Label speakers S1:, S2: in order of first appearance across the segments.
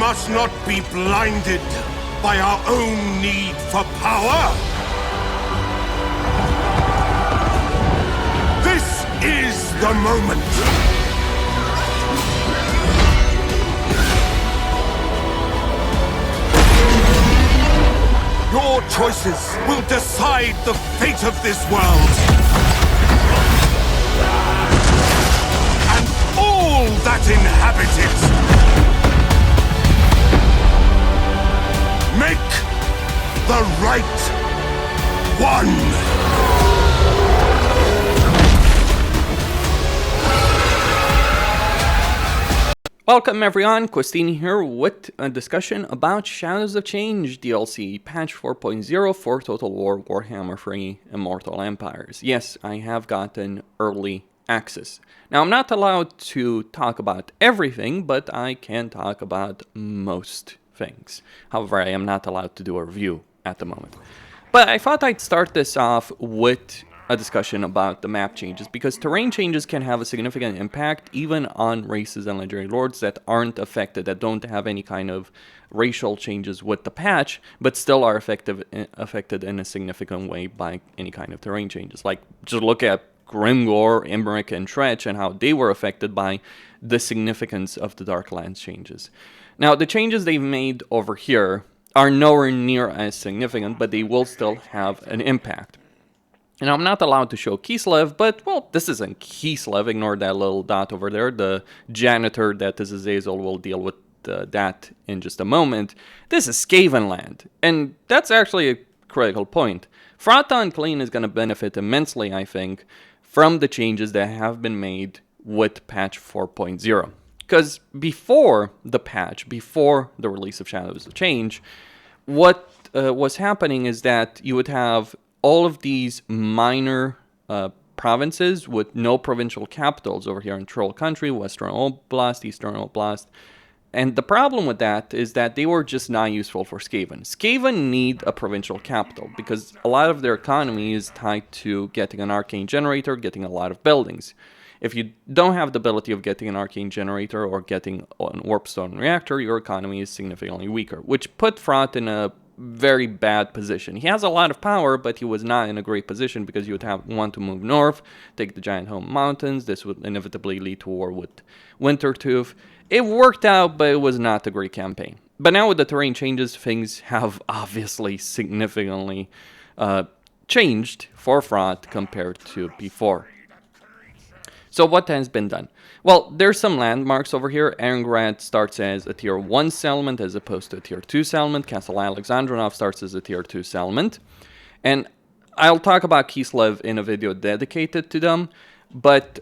S1: must not be blinded by our own need for power. This is the moment. Your choices will decide the fate of this world. And all that inhabit it. Make the right one.
S2: Welcome everyone, Questini here with a discussion about Shadows of Change DLC patch 4.0 for Total War Warhammer 3 Immortal Empires. Yes, I have gotten early access. Now I'm not allowed to talk about everything, but I can talk about most things. However, I am not allowed to do a review at the moment. But I thought I'd start this off with a discussion about the map changes, because terrain changes can have a significant impact even on races and legendary lords that aren't affected, that don't have any kind of racial changes with the patch, but still are affected in a significant way by any kind of terrain changes. Like, just look at Grimgor, Emmerich, and Tretch and how they were affected by the significance of the Darklands changes. Now, the changes they've made over here are nowhere near as significant, but they will still have an impact. And I'm not allowed to show Kislev, but, well, this isn't Kislev. Ignore that little dot over there. The janitor that is Azazel will deal with that in just a moment. This is Skaven land, and that's actually a critical point. Frata and Clean is going to benefit immensely, I think, from the changes that have been made with patch 4.0. Because before the patch, before the release of Shadows of Change, what was happening is that you would have all of these minor provinces with no provincial capitals over here in Troll Country, Western Oblast, Eastern Oblast. And the problem with that is that they were just not useful for Skaven. Skaven need a provincial capital because a lot of their economy is tied to getting an arcane generator, getting a lot of buildings. If you don't have the ability of getting an arcane generator or getting an warpstone reactor, your economy is significantly weaker, which put Frot in a very bad position. He has a lot of power, but he was not in a great position because you would want to move north, take the Giant Home Mountains. This would inevitably lead to war with Wintertooth. It worked out, but it was not a great campaign. But now with the terrain changes, things have obviously significantly changed for Frot compared to before. So what has been done? Well, there's some landmarks over here. Erengrad starts as a tier 1 settlement as opposed to a tier 2 settlement. Castle Alexandronov starts as a tier 2 settlement. And I'll talk about Kislev in a video dedicated to them. But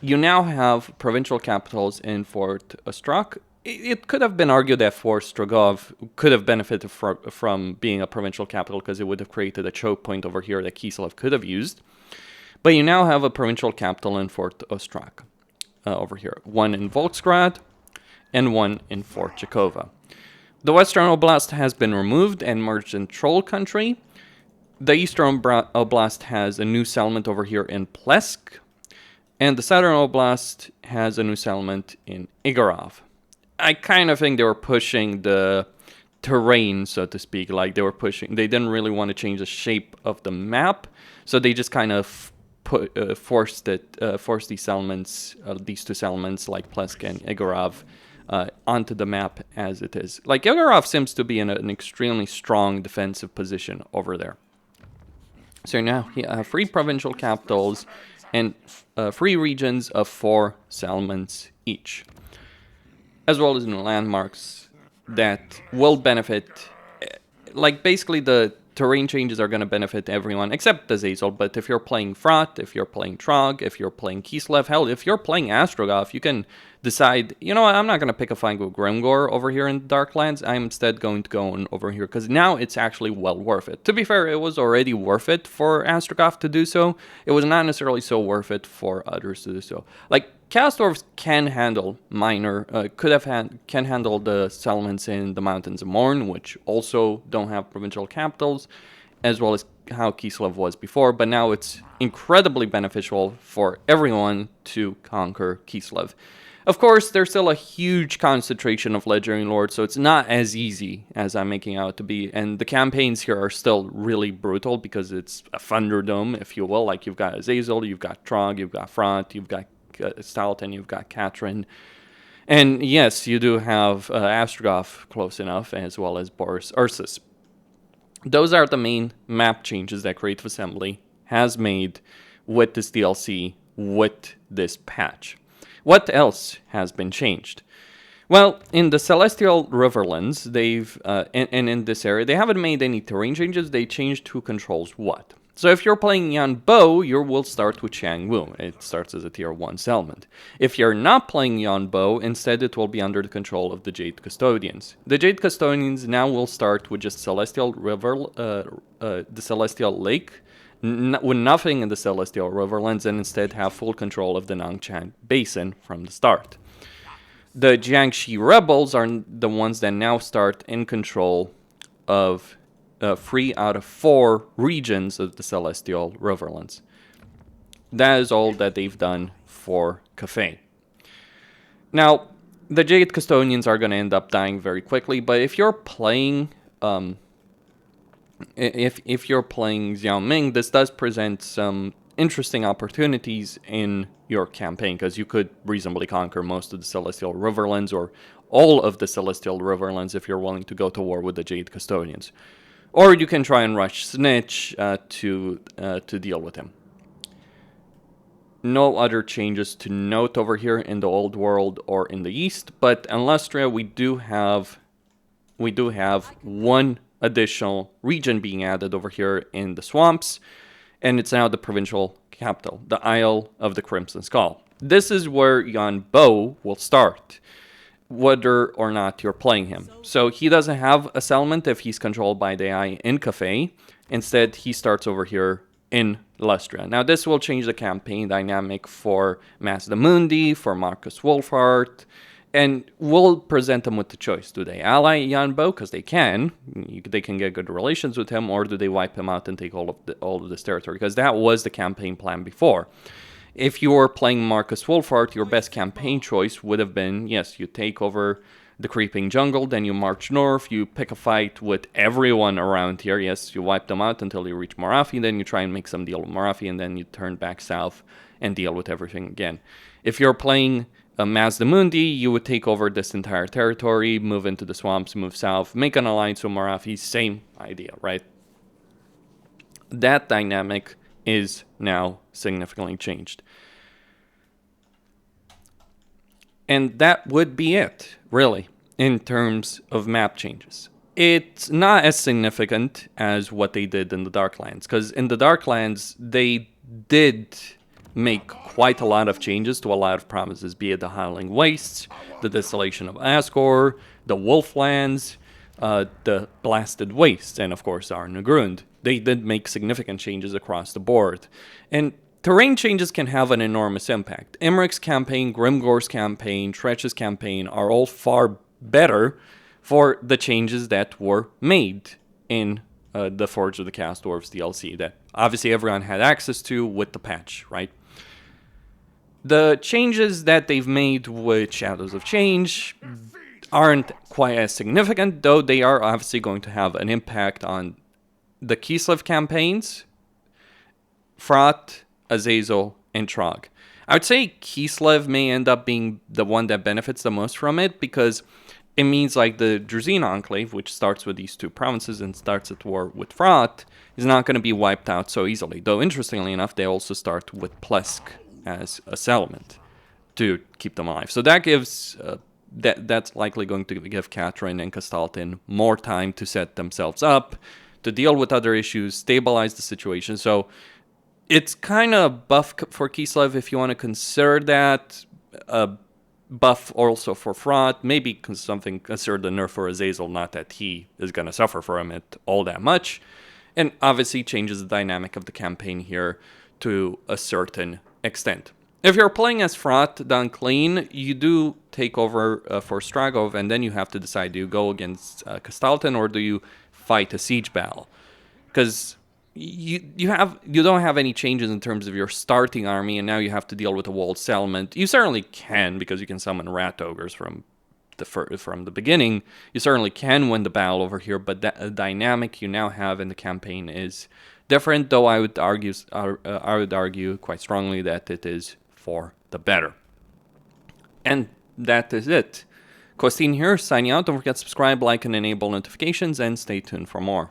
S2: you now have provincial capitals in Fort Ostrak. It could have been argued that Fort Strogov could have benefited from being a provincial capital because it would have created a choke point over here that Kislev could have used. But you now have a provincial capital in Fort Ostrak over here. One in Volksgrad and one in Fort Jakova. The Western Oblast has been removed and merged in Troll Country. The Eastern Oblast has a new settlement over here in Plesk. And the Southern Oblast has a new settlement in Igorov. I kind of think they were pushing the terrain, so to speak. Like they didn't really want to change the shape of the map. So they just kind of forced these settlements, these two settlements like Plesk and Igorov, onto the map as it is. Like Igorov seems to be in an extremely strong defensive position over there. So now you have 3 provincial capitals and 3 regions of 4 settlements each, as well as new landmarks that will benefit. Like basically the terrain changes are going to benefit everyone except the Azazel, but if you're playing Frot, if you're playing Trog, if you're playing Kislev, hell, if you're playing Astrogov, you can decide, you know what, I'm not going to pick a fight with Grimgor over here in Darklands, I'm instead going to go on over here, because now it's actually well worth it. To be fair, it was already worth it for Astrogov to do so, it was not necessarily so worth it for others to do so. Like, Castorvs can handle can handle the settlements in the Mountains of Morn, which also don't have provincial capitals, as well as how Kislev was before, but now it's incredibly beneficial for everyone to conquer Kislev. Of course, there's still a huge concentration of legendary lords, so it's not as easy as I'm making out to be. And the campaigns here are still really brutal because it's a Thunderdome, if you will. Like, you've got Azazel, you've got Trog, you've got Front, you've got Stalton, you've got Catherine. And yes, you do have Astrogoth close enough, as well as Boris Ursus. Those are the main map changes that Creative Assembly has made with this DLC, with this patch. What else has been changed? Well, in the Celestial Riverlands, they've, and in this area, they haven't made any terrain changes. They changed who controls what. So if you're playing Yan Bo, you will start with Changwu. It starts as a tier 1 settlement. If you're not playing Yan Bo, instead it will be under the control of the Jade Custodians. The Jade Custodians now will start with just Celestial River, the Celestial Lake, with nothing in the Celestial Riverlands, and instead have full control of the Nangchang Basin from the start. The Jiangxi Rebels are the ones that now start in control of 3 out of 4 regions of the Celestial Riverlands. That is all that they've done for Cathay. Now, the Jade Custodians are going to end up dying very quickly, but if you're playing if you're playing Xiaoming, this does present some interesting opportunities in your campaign, because you could reasonably conquer most of the Celestial Riverlands, or all of the Celestial Riverlands, if you're willing to go to war with the Jade Custodians. Or you can try and rush Snitch to deal with him. No other changes to note over here in the Old World or in the East, but in Lustria we do have one additional region being added over here in the swamps, and it's now the provincial capital, the Isle of the Crimson Skull. This is where Yan Bo will start, whether or not you're playing him. So he doesn't have a settlement if he's controlled by the AI in Cathay. Instead, he starts over here in Lustria. Now, this will change the campaign dynamic for Mazda Mundi, for Marcus Wolfhard, and we'll present them with the choice. Do they ally Yan Bo? Because they can get good relations with him, or do they wipe him out and take all of this territory? Because that was the campaign plan before. If you were playing Marcus Wolfhard, your best campaign choice would have been, yes, you take over the creeping jungle, then you march north, you pick a fight with everyone around here. Yes, you wipe them out until you reach Morathi, then you try and make some deal with Morathi, and then you turn back south and deal with everything again. If you're playing Mazda Mundi, you would take over this entire territory, move into the swamps, move south, make an alliance with Morathi, same idea, right? That dynamic is now significantly changed. And that would be it, really, in terms of map changes. It's not as significant as what they did in the Darklands, because in the Darklands, they did make quite a lot of changes to a lot of provinces, be it the Howling Wastes, the Desolation of Asgore, the Wolflands, the Blasted Wastes, and of course Arnegrund. They did make significant changes across the board. And terrain changes can have an enormous impact. Imeric's campaign, Grimgore's campaign, Tretch's campaign are all far better for the changes that were made in the Forge of the Chaos Dwarves DLC that obviously everyone had access to with the patch, right? The changes that they've made with Shadows of Change aren't quite as significant, though they are obviously going to have an impact on the Kislev campaigns, Frat, Azazel, and Trog. I would say Kislev may end up being the one that benefits the most from it, because it means like the Drazine Enclave, which starts with these two provinces and starts at war with Frat, is not going to be wiped out so easily. Though, interestingly enough, they also start with Plesk as a settlement to keep them alive. So that gives that's likely going to give Catherine and Castalton more time to set themselves up, to deal with other issues, stabilize the situation. So it's kind of buff for Kislev if you want to consider that. Buff also for Frat, maybe something considered the nerf for Azazel, not that he is going to suffer from it all that much. And obviously changes the dynamic of the campaign here to a certain extent. If you're playing as Frat, done clean, you do take over for Stragov, and then you have to decide, do you go against Castalton or do you fight a siege battle? Because you don't have any changes in terms of your starting army, and now you have to deal with a walled settlement. You certainly can, because you can summon rat ogres from the beginning. You certainly can win the battle over here, but the dynamic you now have in the campaign is different. Though I would argue quite strongly that it is for the better. And that is it. Costin here, signing out. Don't forget to subscribe, like, and enable notifications, and stay tuned for more.